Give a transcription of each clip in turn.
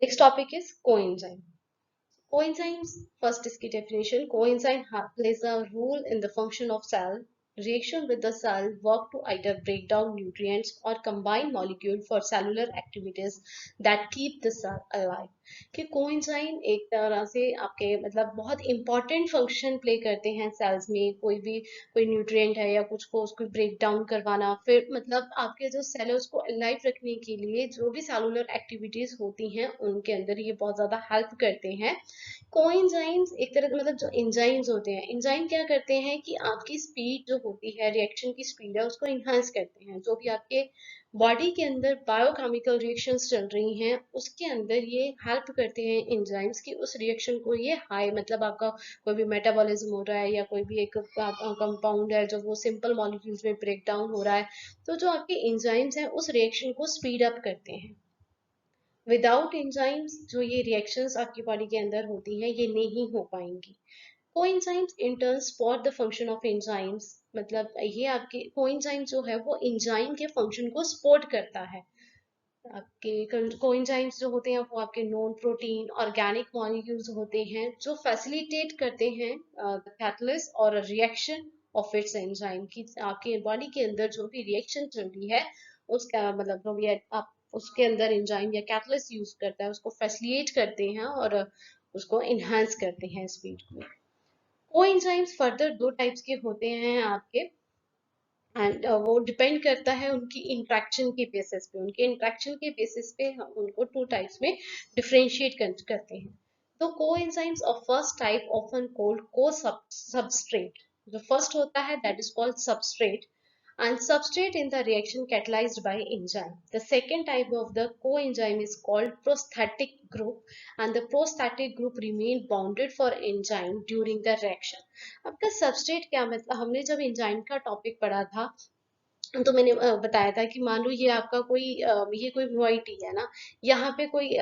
Next topic is coenzyme. Coenzymes, first इसकी definition, coenzyme plays a role in the function of cell. Reaction with the cell work to either break down nutrients or combine molecule for cellular activities that keep the cell alive. कि coenzyme एक तरह से आपके मतलब बहुत important function play करते हैं sales में. कोई न्यूट्रिएंट है या कुछ को उसको ब्रेक डाउन करवाना, फिर मतलब आपके जो सेल है उसको अलाइव रखने के लिए जो भी सेलुलर एक्टिविटीज होती हैं उनके अंदर ये बहुत ज्यादा हेल्प करते हैं. कोएंजाइम्स एक तरह मतलब जो एंजाइम्स होते हैं, एंजाइम क्या करते हैं कि आपकी स्पीड जो होती है, रिएक्शन की स्पीड है उसको इन्हांस करते हैं. जो भी आपके बॉडी के अंदर बायोकेमिकल रिएक्शंस चल रही हैं उसके अंदर ये हेल्प करते हैं एंजाइम्स की उस रिएक्शन को ये हाई मतलब आपका कोई भी मेटाबॉलिज्म हो रहा है या कोई भी एक कंपाउंड है जो वो सिंपल मॉलिक्यूल्स में ब्रेक डाउन हो रहा है, तो जो आपके एंजाइम्स हैं उस रिएक्शन को स्पीड अप करते हैं. विदाउट एंजाइम्स जो ये रिएक्शंस आपकी बॉडी के अंदर होती हैं ये नहीं हो पाएंगी. Coenzymes in turn support the function of enzymes. मतलब ये आपके कोएंजाइम जो है वो एंजाइम के फंक्शन को सपोर्ट करता है. आपके कोएंजाइम्स जो होते हैं वो आपके नॉन प्रोटीन ऑर्गेनिक मॉलिक्यूल्स होते हैं जो फैसिलिटेट करते हैं कैटलिस्ट और रिएक्शन ऑफ इट्स एंजाइम की. आपके बॉडी के अंदर जो भी रिएक्शन चल रही है उसका मतलब जो भी है, आप उसके अंदर एंजाइम या कैटलिस्ट यूज करता है उसको फैसिलिटेट करते हैं और उसको इन्हांस करते हैं स्पीड को. कोएंजाइम्स फर्दर दो टाइप्स के होते हैं आपके. एंड वो डिपेंड करता है उनकी इंट्रैक्शन के बेसिस पे. उनके इंट्रैक्शन के बेसिस पे हम उनको टू टाइप्स में डिफरेंशिएट करते हैं. तो coenzymes of first type often called को सबस्ट्रेट. जो फर्स्ट होता है that is called substrate and substrate in the reaction catalyzed by enzyme. The second type of the coenzyme is called prosthetic group and the prosthetic group remain bounded for enzyme during the reaction. आपका substrate क्या मतलब, हमने जब enzyme का topic पढ़ा था तो मैंने बताया था कि मान लो ये आपका कोई ये कोई मोइटी है ना, यहाँ पे कोई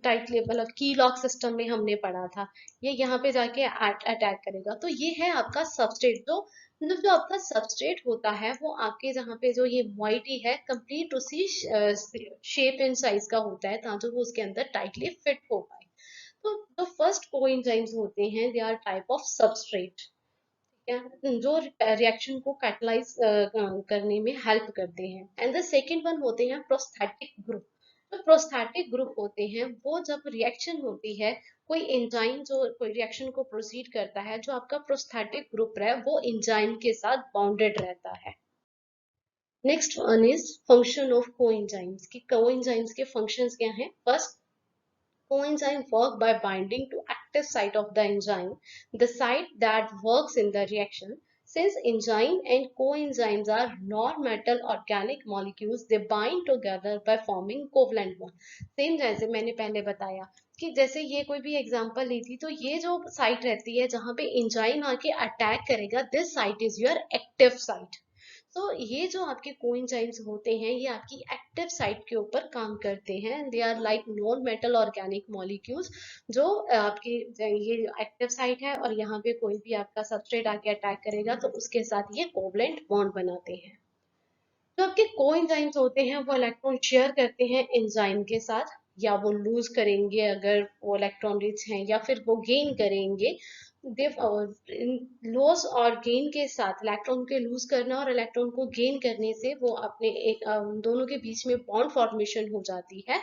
टाइटली मतलब की लॉक सिस्टम में हमने पढ़ा था, ये यहाँ पे जाके अटैक करेगा. तो ये है आपका सबस्ट्रेट. तो मतलब जो आपका सबस्ट्रेट होता है वो आपके जहाँ पे जो ये मोइटी है कंप्लीट उसी शेप एंड साइज का होता है ताकि वो उसके अंदर टाइटली फिट हो पाए. तो जो फर्स्ट कोएंजाइम्स होते हैं they are type of substrate जो रिएक्शन को कैटलाइज करने में हेल्प करते हैं. एंड द सेकेंड वन होते हैं प्रोस्थेटिक ग्रुप. जो प्रोस्थेटिक ग्रुप होते हैं वो जब रिएक्शन होती है, कोई एंजाइम जो कोई रिएक्शन को प्रोसीड करता है, जो आपका प्रोस्थेटिक ग्रुप है वो एंजाइम के साथ बाउंडेड रहता है. Next one is function of coenzymes की कोएंजाइम्स के फंक्शंस क्या हैं. First, coenzyme work by binding to active site of the enzyme, the site that works in the reaction. Since enzyme and coenzymes are non-metal organic molecules, they bind together by forming covalent bond. Same जैसे मैंने पहले बताया कि जैसे ये कोई भी example ली थी, तो ये जो साइट रहती है जहाँ पे एंजाइम आके अटैक करेगा, this site is your active site. तो ये जो आपके कोएंजाइम्स होते हैं ये आपकी एक्टिव साइट के ऊपर काम करते हैं. They are like non metal organic molecules जो आपकी ये एक्टिव साइट है और यहाँ पे कोई भी आपका सबस्ट्रेट आके अटैक करेगा तो उसके साथ ये कोवलेंट बॉन्ड बनाते हैं. जो आपके कोएंजाइम्स होते हैं वो इलेक्ट्रॉन शेयर करते हैं एंजाइम के साथ, या वो लूज करेंगे अगर वो इलेक्ट्रॉन रिच हैं, या फिर वो गेन करेंगे. लॉस और गेन के साथ इलेक्ट्रॉन के लूज करना और इलेक्ट्रॉन को गेन करने से वो अपने एक दोनों के बीच में बॉन्ड फॉर्मेशन हो जाती है.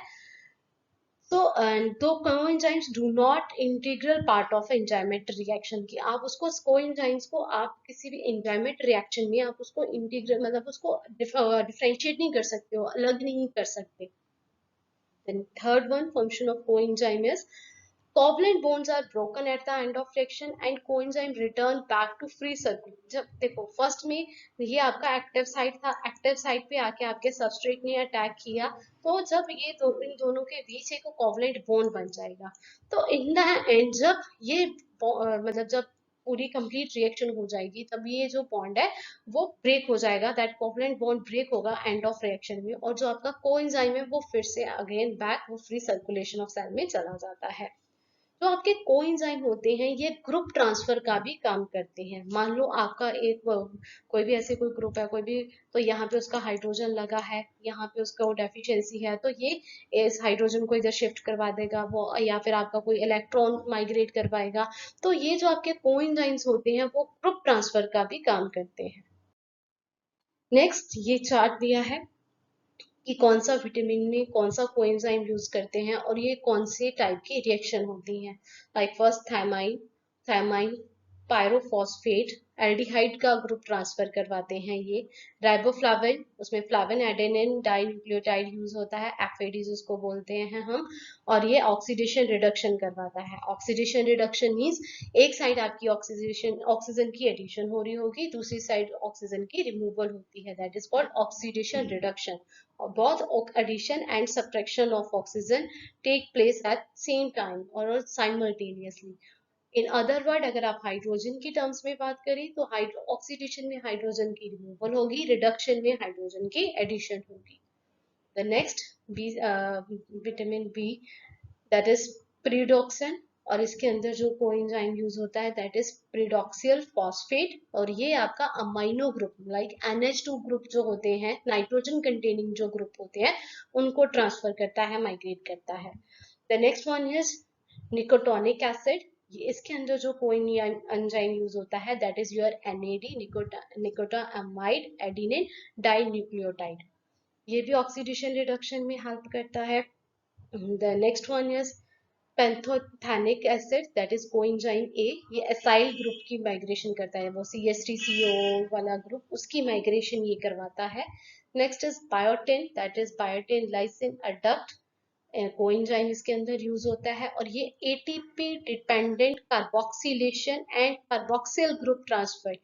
तो दो coenzymes do not integral part of enzymatic reaction की आप उसको कोएंजाइम्स को आप किसी भी एंजाइमेटिक रिएक्शन में आप उसको इंटीग्रल मतलब उसको डिफरेंशिएट नहीं कर सकते हो, अलग नहीं कर सकते. Then third one function of coenzyme is covalent bonds are broken at the end of reaction and coenzyme return back to free circle. जब देखो फर्स्ट में ये आपका एक्टिव साइट था, एक्टिव साइट पे आके आपके सबस्ट्रेट ने अटैक किया, तो जब ये इन दोनों के बीच एक कोवलेंट बॉन्ड बन जाएगा. तो इन द एंड जब ये मतलब जब पूरी कंप्लीट रिएक्शन हो जाएगी तब ये जो बॉन्ड है वो ब्रेक हो जाएगा. दैट कोवलेंट बॉन्ड ब्रेक होगा एंड ऑफ रिएक्शन में, और जो आपका कोएंजाइम है वो फिर से अगेन बैक वो फ्री सर्कुलेशन ऑफ सेल में चला जाता है. जो आपके कोएंजाइम होते हैं ये ग्रुप ट्रांसफर का भी काम करते हैं। मान लो आपका एक कोई भी ऐसे कोई ग्रुप है, कोई भी, तो यहाँ पे उसका हाइड्रोजन लगा है, यहाँ पे उसका वो डेफिशिएंसी है, तो ये इस हाइड्रोजन को इधर शिफ्ट करवा देगा वो, या फिर आपका कोई इलेक्ट्रॉन माइग्रेट करवाएगा। तो ये जो आपके कोएंजाइम्स होते हैं वो ग्रुप ट्रांसफर का भी काम करते हैं। नेक्स्ट ये चार्ट दिया है कि कौन सा विटामिन में कौन सा कोएंजाइम यूज करते हैं और ये कौन से टाइप की रिएक्शन होती है। Like first thiamine, thiamine pyrophosphate aldehyde का ग्रुप ट्रांसफर करवाते हैं ये। राइबोफ्लाविन, उसमें फ्लाविन एडेनिन डाइन्यूक्लियोटाइड यूज होता है, एफएडी जिसको बोलते हैं हम, और ये ऑक्सीडेशन रिडक्शन करवाता है। ऑक्सीडेशन रिडक्शन मींस एक साइड आपकी ऑक्सीजन की एडिशन हो रही होगी, दूसरी साइड ऑक्सीजन की रिमूवल होती है, that is called oxidation reduction. both addition and subtraction of oxygen take place at same time or simultaneously. In other word अगर आप हाइड्रोजन की टर्म्स में बात करें तो ऑक्सीडेशन में हाइड्रोजन की रिमूवल होगी, रिडक्शन में हाइड्रोजन की एडिशन होगी। The next B, vitamin B, that is pyridoxine, और इसके अंदर जो कोएंजाइम यूज होता है दैट इज प्रीडोक्सियल फॉस्फेट, और ये आपका amino group like NH2 group जो होते हैं, नाइट्रोजन कंटेनिंग जो ग्रुप होते हैं उनको ट्रांसफर करता है, माइग्रेट करता है। The next one is nicotinic acid, इसके अंदर जो कोई एंजाइम यूज होता है that is your NAD, nicotinamide adenine dinucleotide, ये भी ऑक्सीडेशन रिडक्शन में हेल्प करता है। The next one is pantothenic acid, that is coenzyme A, ये एसाइल ग्रुप की माइग्रेशन करता है, वो CH3CO वाला ग्रुप, उसकी माइग्रेशन ये करवाता है। Next is biotin, that is biotin lysine adduct, coenzyme इसके अंदर यूज होता है, और ये ATP dependent carboxylation and carboxyl group transfer,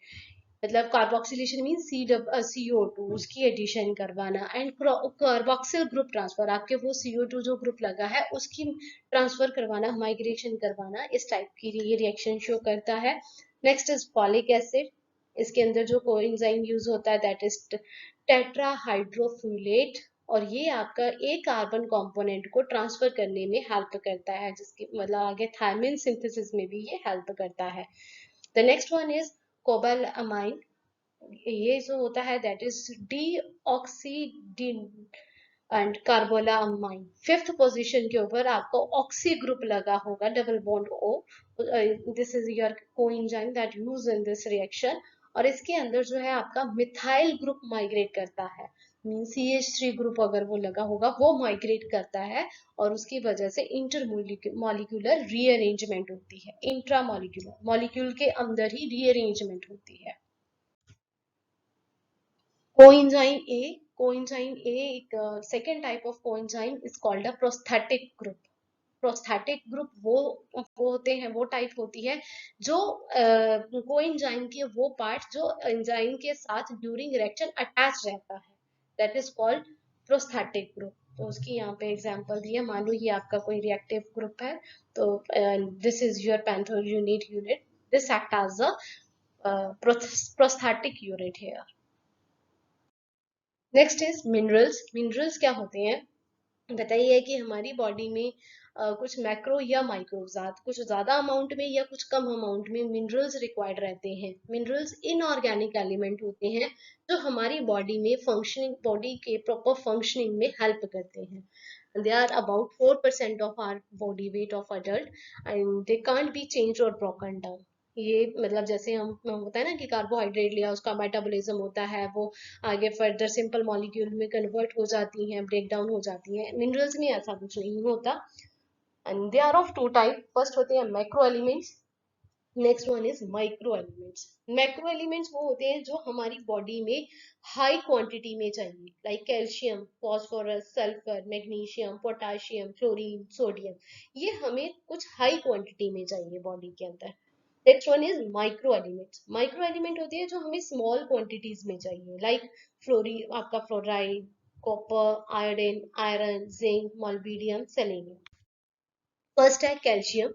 मतलब कार्बोक्सिलेशन मीन CO2 उसकी एडिशन करवाना, एंड कार्बोक्सिल ग्रुप ट्रांसफर, आपके वो CO2 जो ग्रुप लगा है उसकी ट्रांसफर करवाना, माइग्रेशन करवाना, इस टाइप की ये रिएक्शन शो करता है। नेक्स्ट इज फॉलिक एसिड, इसके अंदर जो कोएंजाइम यूज होता है दैट इज टेट्राहाइड्रोफोलेट, और ये आपका एक कार्बन कंपोनेंट को ट्रांसफर करने में हेल्प करता है, जिसकी मतलब आगे थायमिन सिंथेसिस में भी ये हेल्प करता है। The next one is cobalamin, ये जो होता है that is deoxyadenosylcobalamin, fifth position के ऊपर आपको ऑक्सी ग्रुप लगा होगा, double bond O, this is your coenzyme that use in this reaction, और इसके अंदर जो है आपका मिथाइल ग्रुप माइग्रेट करता है, मीन CH3 ग्रुप अगर वो लगा होगा वो माइग्रेट करता है, और उसकी वजह से इंटरमोलिक्यूलर रीअरेंजमेंट होती है, इंट्रामोलिक्यूलर मॉलिक्यूल के अंदर ही रीअरेंजमेंट होती है। Coenzyme A, coenzyme A एक second type of coenzyme is called a prosthetic group. Prosthetic group वो होते हैं, वो टाइप होती है जो कोएंजाइम के वो पार्ट जो एंजाइम के साथ ड्यूरिंग रिएक्शन अटैच रहता है, that is called prosthetic group. तो उसकी यहाँ पे एग्जांपल दी है, मान लो ये आपका कोई रिएक्टिव ग्रुप है, तो this is your pantoyl unit, this act as a prosthetic unit here. Next is minerals. Minerals क्या होते हैं, बताइए कि हमारी बॉडी में कुछ मैक्रो या माइक्रो कुछ ज्यादा अमाउंट में या कुछ कम अमाउंट में मिनरल्स रिक्वायर्ड रहते हैं। मिनरल्स इनऑर्गेनिक एलिमेंट होते हैं जो हमारी बॉडी में फंक्शनिंग, बॉडी के प्रॉपर फंक्शनिंग में हेल्प करते हैं। they are about 4% of our body weight of adult and they can't be changed or broken down। ये मतलब जैसे हम होता है ना कि कार्बोहाइड्रेट लिया उसका मेटाबॉलिज्म होता है, वो आगे फर्दर सिंपल मॉलिक्यूल में कन्वर्ट हो जाती हैं, ब्रेक डाउन हो जाती हैं। मिनरल्स में ऐसा कुछ नहीं होता, and they are of two type. First होते हैं macro elements, next one is micro elements. Macro elements वो होते हैं जो हमारी बॉडी में हाई क्वांटिटी में चाहिए, like calcium, phosphorus, sulphur, magnesium, potassium, chlorine, sodium, ये हमें कुछ हाई क्वांटिटी में चाहिए बॉडी के अंदर। Next one is micro elements. Micro element होते हैं जो हमें स्मॉल क्वांटिटीज में चाहिए, लाइक आपका fluoride, copper, iodine, iron, zinc, molybdenum, selenium. First है कैल्शियम।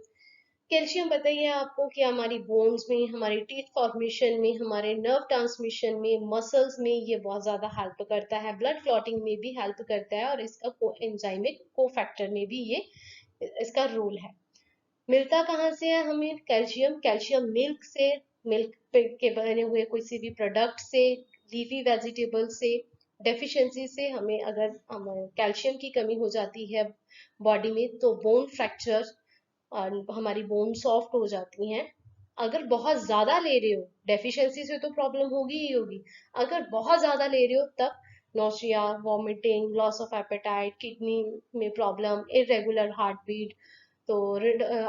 कैल्शियम बताइए आपको कि हमारी बोन्स में, हमारी टीथ फॉर्मेशन में, हमारे नर्व ट्रांसमिशन में, मसल्स में ये बहुत ज्यादा हेल्प करता है, ब्लड क्लॉटिंग में भी हेल्प करता है, और इसका एंजाइमिक कोफैक्टर में भी ये इसका रोल है। मिलता कहाँ से है हमें कैल्शियम? कैल्शियम मिल्क से, मिल्क के बने हुए किसी भी प्रोडक्ट से, लीफी वेजिटेबल से। डेफिशिएंसी से हमें अगर कैल्शियम की कमी हो जाती है बॉडी में तो बोन फ्रैक्चर, हमारी बोन सॉफ्ट हो जाती हैं। अगर बहुत ज्यादा ले रहे हो, डेफिशिएंसी से तो प्रॉब्लम होगी ही होगी, अगर बहुत ज्यादा ले रहे हो तब nausea, vomiting, loss of appetite, kidney में प्रॉब्लम, इरेगुलर हार्ट बीट, तो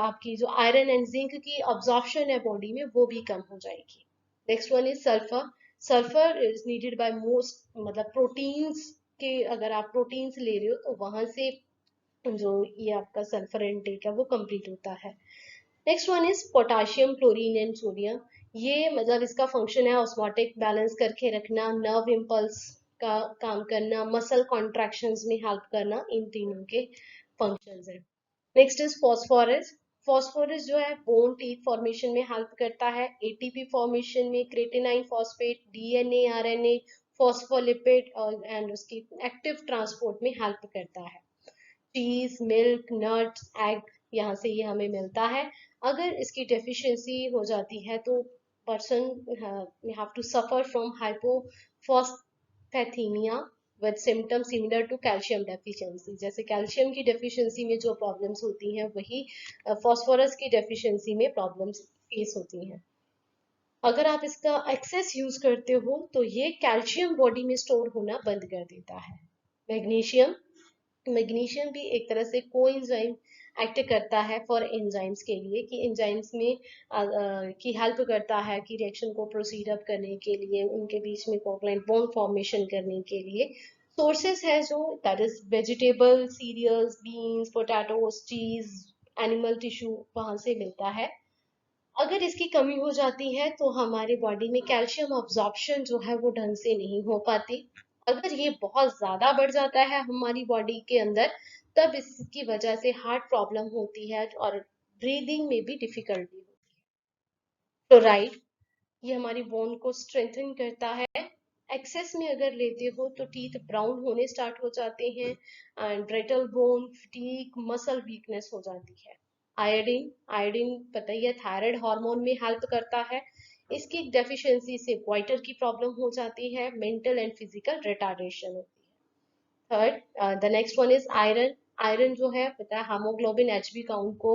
आपकी जो आयरन एंड जिंक की अब्जॉर्प्शन है बॉडी में वो भी कम हो जाएगी। Next one is sulphur. Sulphur is needed bye most, मतलब प्रोटीन्स के, अगर आप प्रोटीन्स ले रहे हो तो वहां से जो ये आपका सल्फर इनटेक है वो कंप्लीट होता है। Next one is potassium, chlorine and sodium. ये मतलब इसका फंक्शन है ऑस्मोटिक बैलेंस करके रखना, नर्व इम्पल्स का काम करना, मसल कॉन्ट्रैक्शंस में हेल्प करना, इन तीनों के फंक्शंस है। Next is phosphorus. फॉस्फोरस जो है बोन टीथ फॉर्मेशन में हेल्प करता है, एटीपी फॉर्मेशन में, creatinine phosphate, DNA, RNA, phospholipid and उसकी एक्टिव ट्रांसपोर्ट में हेल्प करता है। चीज, मिल्क, नट्स, एग, यहाँ से ये हमें मिलता है। अगर इसकी डेफिशिएंसी हो जाती है तो person have to suffer from hypophosphatemia with symptom similar to calcium deficiency. जैसे कैल्शियम की डेफिशिएंसी में जो प्रॉब्लम्स होती हैं वही फॉस्फोरस की डेफिशिएंसी में प्रॉब्लम्स फेस होती हैं। अगर आप इसका एक्सेस यूज करते हो तो ये कैल्शियम बॉडी में स्टोर होना बंद कर देता है। मैग्नीशियम। मैग्नीशियम भी एक तरह से कोएंजाइम एक्ट करता है फॉर एंजाइम्स के लिए, कि एंजाइम्स में की हेल्प करता है कि रिएक्शन को प्रोसीड अप करने के लिए, उनके बीच में कोवलेंट बॉन्ड फॉर्मेशन करने के लिए। सोर्सेस है जो, that is vegetable, cereals, beans, potatoes, cheese, animal tissue, वहां से मिलता है। अगर इसकी कमी हो जाती है तो हमारे बॉडी में कैल्शियम अब्जॉर्प्शन जो है वो ढंग से नहीं हो पाती। अगर ये बहुत ज्यादा बढ़ जाता है हमारी बॉडी के अंदर, तब इसकी वजह से हार्ट प्रॉब्लम होती है और ब्रीदिंग में भी डिफिकल्टी होती है। क्लोराइड, ये हमारी बोन को स्ट्रेंथन करता है। एक्सेस में अगर लेते हो तो टीथ ब्राउन होने स्टार्ट हो जाते हैं and brittle bone, fatigue, muscle weakness हो जाती है। आयोडीन। आयोडीन पता ही है थायराइड हार्मोन में हेल्प करता है, इसकी डेफिशिएंसी से गोइटर की प्रॉब्लम हो जाती है, मेंटल एंड फिजिकल रिटार्डेशन होती है। Third, the next one is iron. Iron जो है पता है हाइमोग्लोबिन एचबी काउंट को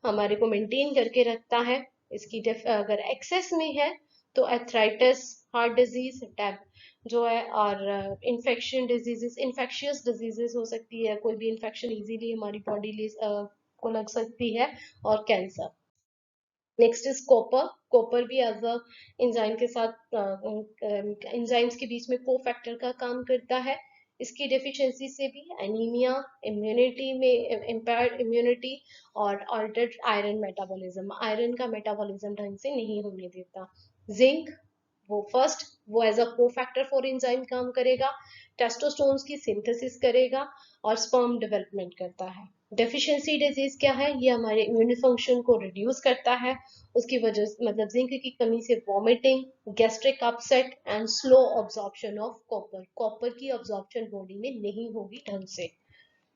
हमारे को मेंटेन करके रखता है। इसकी अगर एक्सेस में है तो एथराइटिस, हार्ट डिजीज, टैब जो है, और इन्फेक्शन डिजीजेस, इन्फेक्शियस डिजीजेस हो सकती है, कोई भी इन्फेक्शन इजीली हमारी बॉडी को लग सकती है, और cancer. Next is copper. Copper भी एज अ एंजाइम के साथ, एंजाइम्स के बीच में को फैक्टर का काम करता है। इसकी डेफिशिएंसी से भी एनीमिया, इम्यूनिटी में इम्पेयर्ड इम्यूनिटी, और ऑल्टर्ड आयरन मेटाबॉलिज्म, आयरन का मेटाबॉलिज्म ढंग से नहीं होने देता। जिंक, वो एज अ को फैक्टर फॉर एंजाइम काम करेगा, टेस्टोस्टेरोन्स की सिंथेसिस करेगा और स्पर्म डेवलपमेंट करता है। डेफिशिएंसी डिजीज क्या है? ये हमारे इम्यून फंक्शन को रिड्यूस करता है। उसकी वजह से मतलब जिंक की कमी से vomiting, gastric upset and slow absorption of copper, copper की अब्जॉर्प्शन बॉडी में नहीं होगी ढंग से।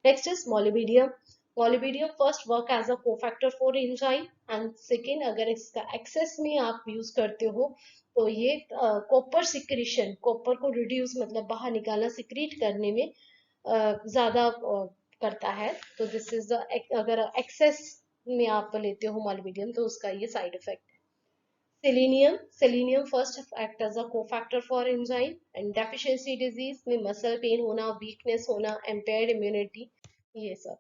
Next is molybdenum. Molybdenum first work as a cofactor for enzyme and second अगर इसका excess में आप use करते हो तो ये कॉपर सिक्रीशन, कॉपर को रिड्यूस मतलब बाहर निकालना, सिक्रीट करने में ज्यादा करता है। तो दिस इज द, अगर एक्सेस में आप लेते हो मॉलिब्डेनम तो उसका ये साइड इफेक्ट है। Selenium. Selenium first act as a cofactor for enzyme and deficiency disease में मसल पेन होना, वीकनेस होना, impaired immunity, ये सब।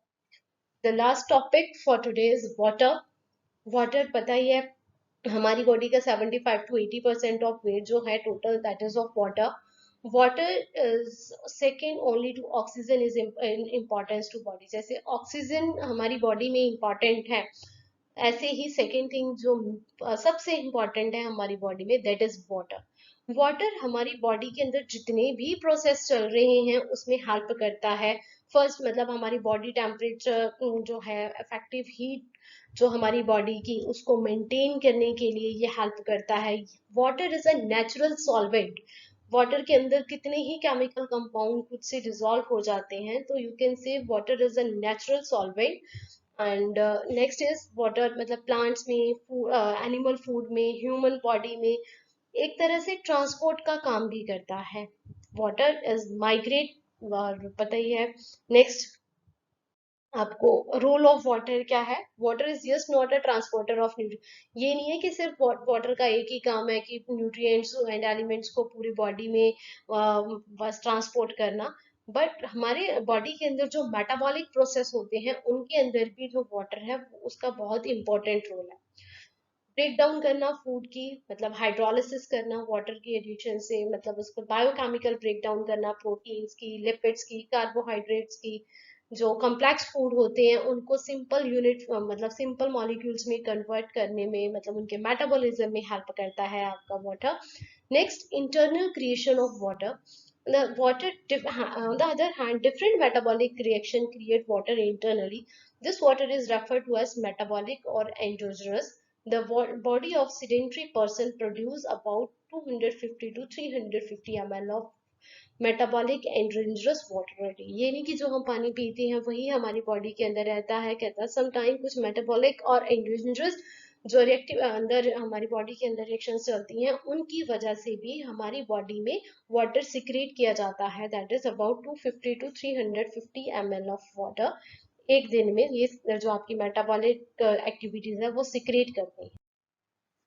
The last topic for today is water. Water पता ही है हमारी बॉडी का 75 to 80% ऑफ वेट जो है total, that is of water. Water is second only to oxygen is importance to body. जैसे ऑक्सीजन हमारी बॉडी में इम्पोर्टेंट है, ऐसे ही सेकेंड थिंग जो सबसे इम्पोर्टेंट है हमारी बॉडी में, दैट इज वाटर। वाटर हमारी बॉडी के अंदर जितने भी प्रोसेस चल रहे हैं उसमें हेल्प करता है। फर्स्ट मतलब हमारी बॉडी टेम्परेचर जो है, इफेक्टिव हीट जो हमारी बॉडी की, उसको मेंटेन करने के लिए ये हेल्प करता है। Water is a natural solvent. Water के अंदर कितने ही केमिकल कंपाउंड खुद से डिसॉल्व हो जाते हैं, तो you can say water is a natural solvent and next is water, मतलब प्लांट्स में, एनिमल फूड में, ह्यूमन बॉडी में एक तरह से ट्रांसपोर्ट का काम भी करता है। वाटर इज माइग्रेट, और पता ही है। नेक्स्ट आपको रोल ऑफ वाटर क्या है। Water is just not a transporter of nutrient. ये नहीं है कि सिर्फ वाटर का एक ही काम है कि न्यूट्रिएंट्स एंड एलिमेंट्स को पूरी बॉडी में बस ट्रांसपोर्ट करना। बट हमारे बॉडी के अंदर जो मेटाबॉलिक प्रोसेस होते हैं उनके अंदर भी जो वाटर है उसका बहुत इंपॉर्टेंट रोल है। ब्रेक डाउन करना फूड की, मतलब हाइड्रोलिसिस करना वाटर की एडिशन से, मतलब उसको बायोकेमिकल ब्रेक डाउन करना, प्रोटीन्स की, लिपिड्स की, कार्बोहाइड्रेट्स की। जो कॉम्प्लेक्स फूड होते हैं उनको सिंपल यूनिट, मतलब सिंपल मॉलिक्यूल्स में कन्वर्ट करने में, मतलब उनके मेटाबॉलिज्म में हेल्प करता है आपका water. Next, internal creation of water. The water, on the other hand, different metabolic reaction create water internally. This water is referred to as metabolic or endogenous. The body of sedentary person produce about 250 to 350 ml of metabolic endogenous water. ये नहीं कि जो हम पानी पीते हैं वही हमारी बॉडी के अंदर रहता है, कहता समटाइम कुछ मेटाबॉलिक और एंड्रोजनस जो रिएक्टिव अंदर हमारी बॉडी के अंदर रिएक्शन चलती हैं उनकी वजह से भी हमारी बॉडी में वाटर सिक्रेट किया जाता है। That is about 250 to 350 ml of water एक दिन में, ये जो आपकी मेटाबॉलिक एक्टिविटीज है वो सिक्रेट करते हैं।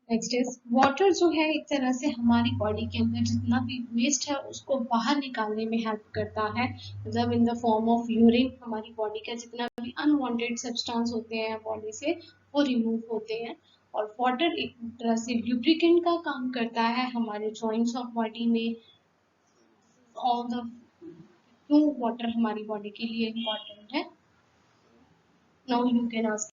नेक्स्ट इज वाटर जो है एक तरह से हमारी बॉडी के अंदर जितना भी वेस्ट है उसको बाहर निकालने में हेल्प करता है, मतलब in the form of urine. हमारी बॉडी का जितना भी अनवांटेड सब्सटेंस होते हैं बॉडी से वो रिमूव होते हैं। और वाटर एक तरह से ल्यूब्रिकेंट का काम करता है हमारे जॉइंट्स ऑफ बॉडी में। ऑल द क्यों वाटर हमारी बॉडी के लिए इम्पोर्टेंट है। Now you can ask.